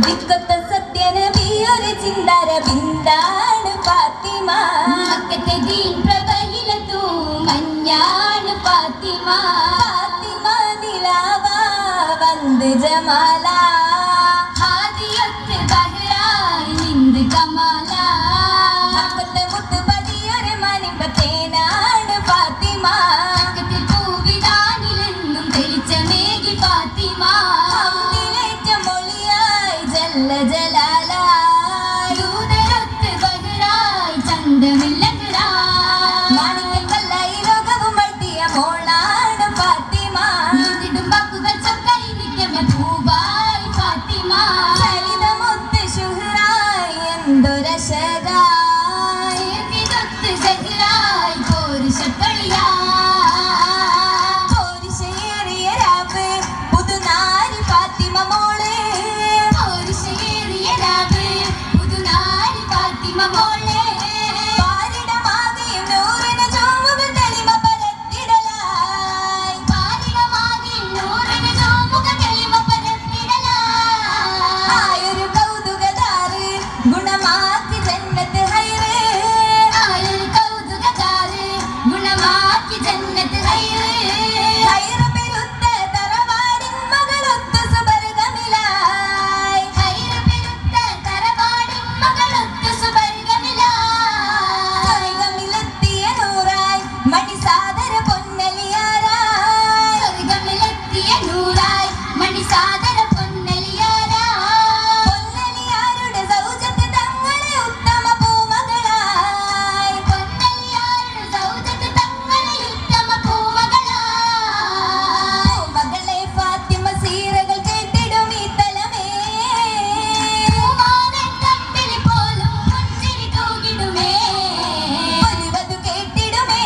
ദിക്കത്ത സത്യനബി ഒരു ചിന്താര ബിന്ദാണ് ഫാത്തിമ മക്കത്തെ ദീൻ പ്രബലിലത്തു മഞ്ഞാണ് ഫാത്തിമ ഫാത്തിമ നിലാവ വന്ത് ജമാല ഹാദിയത്ത് ബഹ്റായി നിന്ത് കമാല മക്കത്തെ മുത്തുപതി ഒരു മണിമ്പത്തേനാണ് ഫാത്തിമ മക്കത്തെ പൂവിടാനിലെന്നും തെളിച്ചമേകി ഫാത്തിമ ജല്ല ജലാല ദൂതരൊത്ത് ബഹ്റായി ചന്തമില്ലഹ്റാ മാണിക്യക്കല്ലായി ലോകവും വട്ടിയ മോളാണ് ഫാത്തിമ നിന്നിടും വാക്കുകൾ ചൊക്കൈ നിത്യമേ പൂവായി ഫാത്തിമ ചരിതമൊത്ത് ശുഹ്റായി എന്തൊരശകായി ചേർത്തിതൊത്ത് സഹ്റായി പോരുഷത്തൊളിയാ പോരിശയേറിയ രാവ് പുതുനാരി ഫാത്തിമ മോള് പാരിടമാകെയും നൂറിന് ചൂമുകൾ തെളിമ പരത്തിടലായി ആയൊരു കൗതുകദാറ് ഗുണമാക്കി ജന്നത്ത് ഹൈറ് ഹൈറ് പെരുത്ത തറവാടിൻ മകളൊത്തു സുബർഗമിലായി സ്വർഗമിലെത്തിയ നൂറായി മണിസാദര പൊന്നലിയാരായി പൊന്നലിയാരുടെ സൗജത്ത് തങ്ങളെ ഉത്തമ പൂമകളായി പൂമകളെ ഫാത്തിമ സീറകൾ കേട്ടിടും ഈ തലമേ ഒലിവതു കേട്ടിടുമേ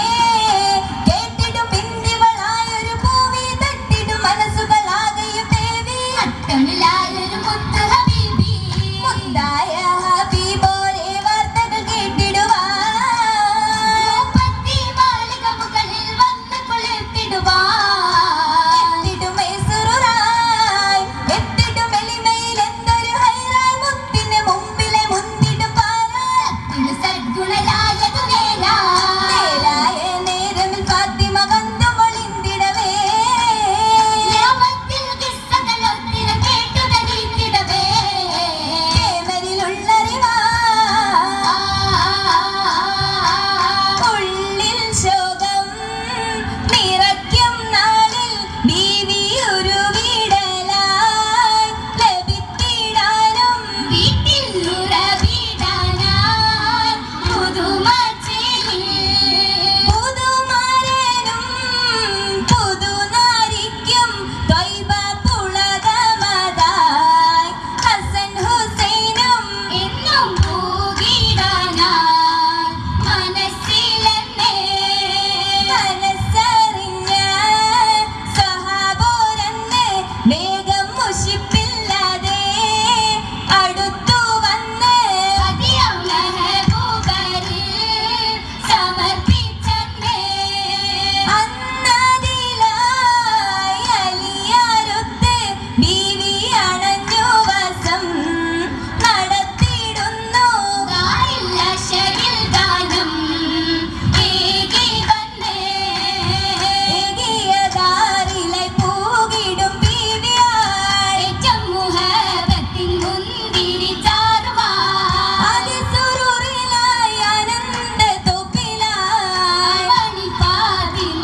കേട്ടിടും പിന്തിവളായൊരു പൂവി തട്ടിടും മനസ്സുകളാകെയും ദേവി മുന്തായ ഹബീബോരെ വാർത്തകൾ കേട്ടിടുവാൻ എത്തിടുമേ സുറുറായി എത്തിടും എളിമയിൽ എന്തൊരു ഹൈറായി മുത്തിന് മുമ്പിലെ മുന്തിടും പാരായി നേരായ നേരമിൽ ഫാത്തിമ വന്നു മൊളിന്തിടവേ കേമരിലുള്ളറിവാ ഉള്ളിൽ ശോകം നിറയ്ക്കും നാളിൽ ബീവി ഒരു വീടലായി ലഭിത്തിടാനും പുതുമാരനും പുതുനാരിക്കും ത്വയ്ബ പുളകമതായി ഹസൻ ഹുസൈനും എന്നും പൂകിടാനായി മനസ്സിലെന്നേ മനസ്സറിഞ്ഞ സഹാബോരന്ന് വേഗം മുഷിപ്പില്ലാതെ അടുത്തു വന്ന് പതിയം മെഹബൂബരിൽ സമർപ്പിച്ചെന്നേ അന്നതിലായി അലിയാരൊത്ത് ബീവി അണഞ്ഞു വസം നടത്തിടുന്നു ദാരില്ല ശരിൽ ദാനം ഏകി വന്നേ ഏകിയതാരിലെ പൂകിടും ബീവിയായി ഏറ്റം മുഹബത്തിൻ മുന്തിരി ചാറുവാ അതിസുറുറിലായി ആനന്ദ തൊപ്പിലായി മണി ഫാത്തിമ